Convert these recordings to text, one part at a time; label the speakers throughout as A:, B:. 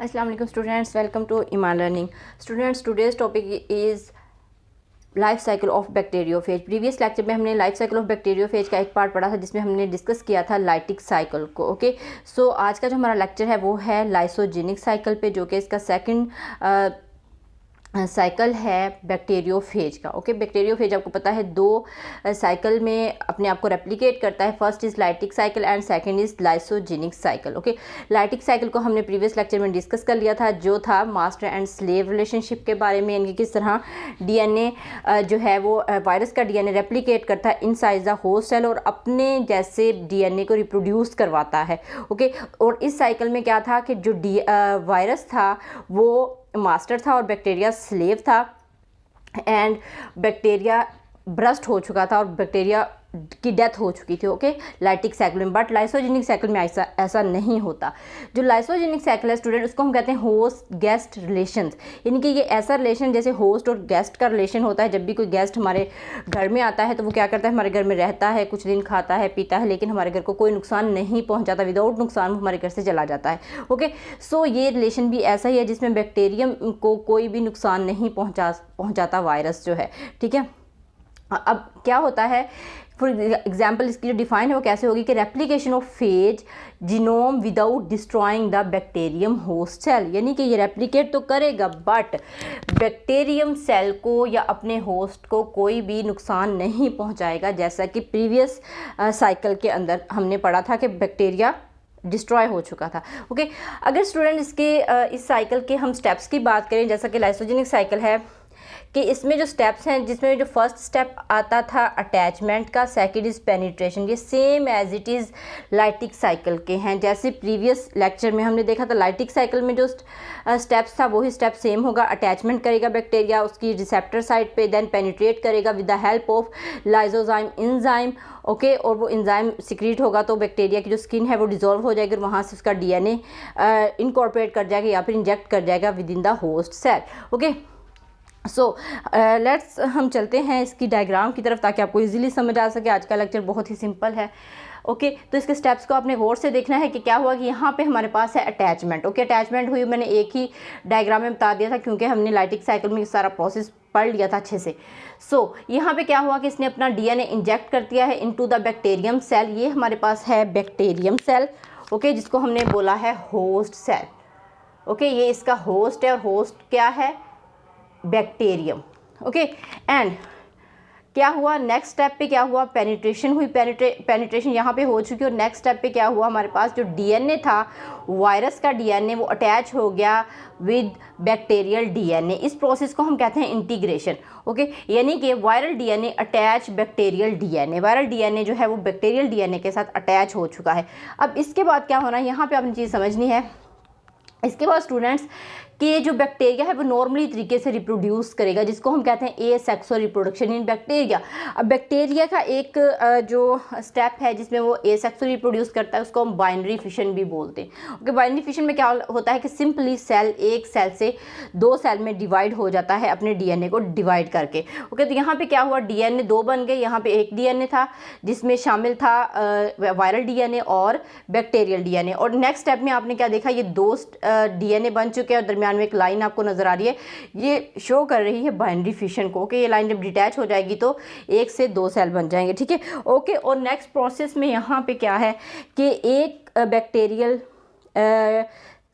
A: अस्सलाम वालेकुम students, welcome to Iman learning. Students, today's topic is life cycle of bacteriophage. Previous lecture में हमने life cycle of bacteriophage का एक पार्ट पढ़ा था जिसमें हमने डिस्कस किया था लाइटिक साइकिल को। ओके, सो आज का जो हमारा लेक्चर है वो है लाइसोजेनिक साइकिल पे, जो कि इसका सेकंड साइकिल है बैक्टीरियोफेज का। ओके, बैक्टीरियोफेज आपको पता है दो साइकिल में अपने आप को रेप्लिकेट करता है। First is lytic cycle and second is lysogenic cycle. Okay, lytic cycle को हमने प्रीवियस लेक्चर में डिस्कस कर लिया था, जो था मास्टर एंड स्लेव रिलेशनशिप के बारे में, यानी कि किस तरह डीएनए जो है वो वायरस का डीएनए रेप्लिकेट करता है इनसाइड द होस्ट सेल और अपने जैसे डीएनए को रिप्रोड्यूस करवाता है। ओके, और इस साइकिल में क्या था कि जो वायरस था वो मास्टर था और बैक्टीरिया स्लेव था, एंड बैक्टीरिया ब्रस्ट हो चुका था और बैक्टीरिया की डेथ हो चुकी थी। ओके, लाइटिक साइकिल में। बट लाइसोजेनिक साइकिल में ऐसा नहीं होता। जो लाइसोजेनिक साइकिल है स्टूडेंट, उसको हम कहते हैं होस्ट गेस्ट रिलेशंस, यानी कि ये ऐसा रिलेशन जैसे होस्ट और गेस्ट का रिलेशन होता है। जब भी कोई गेस्ट हमारे घर में आता है तो वो क्या करता है, हमारे घर में रहता है, कुछ दिन खाता है पीता है, लेकिन हमारे घर को कोई नुकसान नहीं पहुंचाता, विदाउट नुकसान वो हमारे घर से चला जाता है। ओके, सो ये रिलेशन भी ऐसा ही है जिसमें बैक्टीरियम को कोई भी नुकसान नहीं पहुंचाता वायरस जो है। ठीक है, अब क्या होता है, फॉर एग्जाम्पल इसकी जो डिफाइन है वो कैसे होगी कि replication of phage genome without destroying the bacterium host cell, यानी कि ये रेप्लिकेट तो करेगा बट बैक्टीरियम सेल को या अपने होस्ट को कोई भी नुकसान नहीं पहुंचाएगा, जैसा कि प्रीवियस साइकिल के अंदर हमने पढ़ा था कि बैक्टीरिया डिस्ट्रॉय हो चुका था। ओके, अगर स्टूडेंट इसके इस साइकिल के हम स्टेप्स की बात करें, जैसा कि लाइसोजेनिक साइकिल है कि इसमें जो स्टेप्स हैं, जिसमें जो फर्स्ट स्टेप आता था अटैचमेंट का, सेकंड इज़ पेनिट्रेशन, ये same as it is lytic cycle के हैं। जैसे प्रीवियस लेक्चर में हमने देखा था लाइटिक साइकिल में जो स्टेप्स था वही स्टेप सेम होगा। अटैचमेंट करेगा बैक्टीरिया उसकी रिसेप्टर साइट पे, देन पेनिट्रेट करेगा with the help of lysozyme enzyme. Okay, और वो इंजाइम सिक्रीट होगा तो बैक्टीरिया की जो स्किन है वो डिजोल्व हो जाएगी और वहाँ से उसका डीएनए इनकॉर्पोरेट कर जाएगा या फिर इंजेक्ट कर जाएगा within the host cell. Okay, so let's हम चलते हैं इसकी डायग्राम की तरफ ताकि आपको इजीली समझ आ सके। आज का लेक्चर बहुत ही सिंपल है। ओके, तो इसके स्टेप्स को आपने गौर से देखना है कि क्या हुआ कि यहाँ पे हमारे पास है अटैचमेंट। ओके, अटैचमेंट हुई, मैंने एक ही डायग्राम में बता दिया था क्योंकि हमने लाइटिक साइकिल में सारा प्रोसेस पढ़ लिया था अच्छे से। सो यहाँ पे क्या हुआ कि इसने अपना डीएनए इंजेक्ट कर दिया है इनटू द बैक्टीरियम सेल। ये हमारे पास है बैक्टीरियम सेल, ओके, जिसको हमने बोला है होस्ट सेल। ओके, ये इसका होस्ट है और होस्ट क्या है, बैक्टीरियम। ओके, एंड क्या हुआ नेक्स्ट स्टेप पे, क्या हुआ, पेनिट्रेशन हुई। पेनिट्रेशन यहाँ पे हो चुकी है और नेक्स्ट स्टेप पे क्या हुआ, हमारे पास जो डीएनए था वायरस का डीएनए वो अटैच हो गया विद बैक्टीरियल डीएनए। इस प्रोसेस को हम कहते हैं इंटीग्रेशन। ओके, यानी कि viral DNA attach bacterial DNA, viral DNA जो है वो बैक्टीरियल डीएनए के साथ अटैच हो चुका है। अब इसके बाद क्या होना है, यहाँ पे आपने चीज़ समझनी है। इसके बाद स्टूडेंट्स कि जो बैक्टीरिया है वो नॉर्मली तरीके से रिप्रोड्यूस करेगा, जिसको हम कहते हैं एसेक्सुअल रिप्रोडक्शन इन बैक्टीरिया। अब बैक्टीरिया का एक जो स्टेप है जिसमें वो एसेक्सुअल रिप्रोड्यूस करता है उसको हम बाइनरी फिशन भी बोलते हैं। ओके, बाइनरी फिशन में क्या होता है कि सिंपली सेल एक सेल से दो सेल में डिवाइड हो जाता है अपने डीएनए को डिवाइड करके। ओके, तो यहाँ पे क्या हुआ, डीएनए दो बन गए। यहाँ पे एक डीएनए था जिसमें शामिल था वायरल डीएनए और बैक्टीरियल डीएनए, और नेक्स्ट स्टेप में आपने क्या देखा, ये दो डीएनए बन चुके हैं और दरमियान में एक लाइन आपको नजर आ रही है, ये शो कर रही है बाइनरी फिशन को। ओके, ये लाइन जब डिटैच हो जाएगी तो एक से दो सेल बन जाएंगे। ठीक है, ओके, और नेक्स्ट प्रोसेस में यहाँ पे क्या है कि एक बैक्टीरियल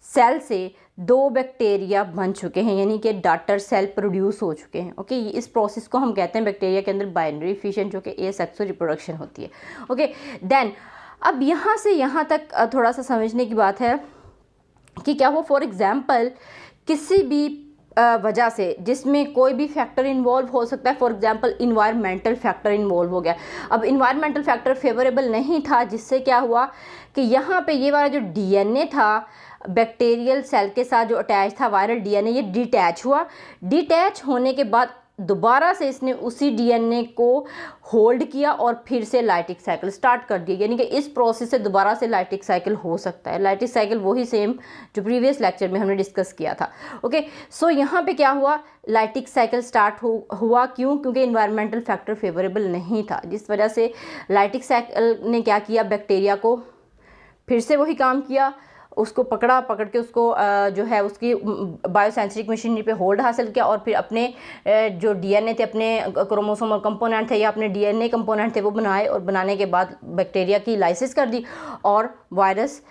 A: सेल से दो बैक्टीरिया बन चुके हैं, यानी कि डॉटर सेल प्रोड्यूस हो चुके हैं। ओके, इस प्रोसेस को हम कहते हैं बैक्टीरिया के अंदर बाइनरी फिशन, जो कि एसेक्सुअल रिप्रोडक्शन होती है। ओके, देन अब यहाँ से यहाँ तक थोड़ा सा समझने की बात है कि क्या वो फॉर एग्जाम्पल किसी भी वजह से जिसमें कोई भी फैक्टर इन्वॉल्व हो सकता है, for example environmental factor involve हो गया। अब इन्वायरमेंटल फैक्टर फेवरेबल नहीं था, जिससे क्या हुआ कि यहाँ पे ये वाला जो डीएनए था बैक्टीरियल सेल के साथ जो अटैच था वायरल डीएनए, ये डिटैच हुआ। डिटैच होने के बाद दोबारा से इसने उसी डीएनए को होल्ड किया और फिर से लाइटिक साइकिल स्टार्ट कर दिया, यानी कि इस प्रोसेस से दोबारा से लाइटिक साइकिल हो सकता है। लाइटिक साइकिल वही सेम जो प्रीवियस लेक्चर में हमने डिस्कस किया था। ओके, सो यहाँ पे क्या हुआ, लाइटिक साइकिल स्टार्ट हुआ क्यों, क्योंकि इन्वायरमेंटल फैक्टर फेवरेबल नहीं था, जिस वजह से लाइटिक साइकिल ने क्या किया, बैक्टीरिया को फिर से वही काम किया। उसको पकड़ के उसको जो है उसकी बायोसेंसरिक मशीनरी पे होल्ड हासिल किया और फिर अपने जो डीएनए थे, अपने क्रोमोसोमल कंपोनेंट थे या अपने डीएनए कंपोनेंट थे वो बनाए, और बनाने के बाद बैक्टीरिया की लाइसिस कर दी और वायरस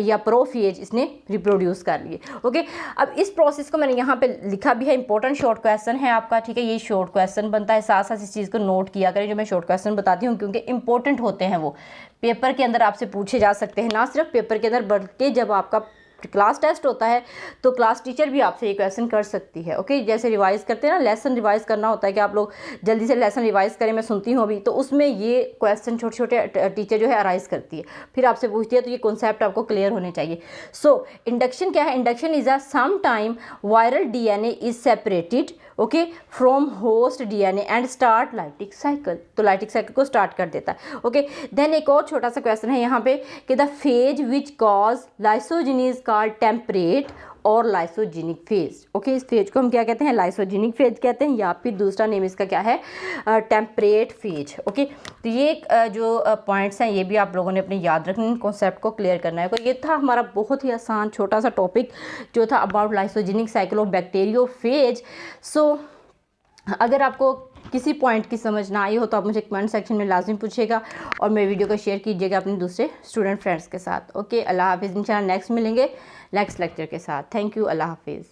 A: या प्रोफेज इसने रिप्रोड्यूस कर लिए। ओके, अब इस प्रोसेस को मैंने यहाँ पे लिखा भी है, इंपॉर्टेंट शॉर्ट क्वेश्चन है आपका, ठीक है, ये शॉर्ट क्वेश्चन बनता है, साथ साथ इस चीज़ को नोट किया करें जो मैं शॉर्ट क्वेश्चन बताती हूँ, क्योंकि इंपॉर्टेंट होते हैं, वो पेपर के अंदर आपसे पूछे जा सकते हैं, ना सिर्फ पेपर के अंदर बल्कि जब आपका क्लास टेस्ट होता है तो क्लास टीचर भी आपसे ये क्वेश्चन कर सकती है। ओके, जैसे रिवाइज करते हैं ना, लेसन रिवाइज करना होता है कि आप लोग जल्दी से लेसन रिवाइज करें, मैं सुनती हूँ अभी, तो उसमें ये क्वेश्चन छोटे छोटे टीचर जो है अराइज करती है, फिर आपसे पूछती है, तो ये कॉन्सेप्ट आपको क्लियर होने चाहिए। सो इंडक्शन क्या है? Induction is a some time viral DNA is separated okay from host DNA and start lytic cycle, तो लाइटिक साइकिल को स्टार्ट कर देता है। ओके, देन एक और छोटा सा क्वेश्चन है यहाँ पे कि the phage which cause lysogenesis called temperate और लाइसोजेनिक फेज। ओके, इस फेज को हम क्या कहते हैं? लाइसोजेनिक फेज कहते हैं, या फिर दूसरा नेम इसका क्या है? Temperate phase. ओके, तो ये जो पॉइंट्स हैं ये भी आप लोगों ने अपने याद रखने, कॉन्सेप्ट को क्लियर करना है। ये था हमारा बहुत ही आसान छोटा सा टॉपिक जो था about lysogenic cycle of bacteriophage. So अगर आपको किसी पॉइंट की समझ ना आई हो तो आप मुझे कमेंट सेक्शन में लाजमी पूछिएगा और मेरे वीडियो को शेयर कीजिएगा अपने दूसरे स्टूडेंट फ्रेंड्स के साथ। ओके, अल्लाह हाफिज़। इंशाल्लाह नेक्स्ट मिलेंगे नेक्स्ट लेक्चर के साथ। थैंक यू, अल्लाह हाफिज़।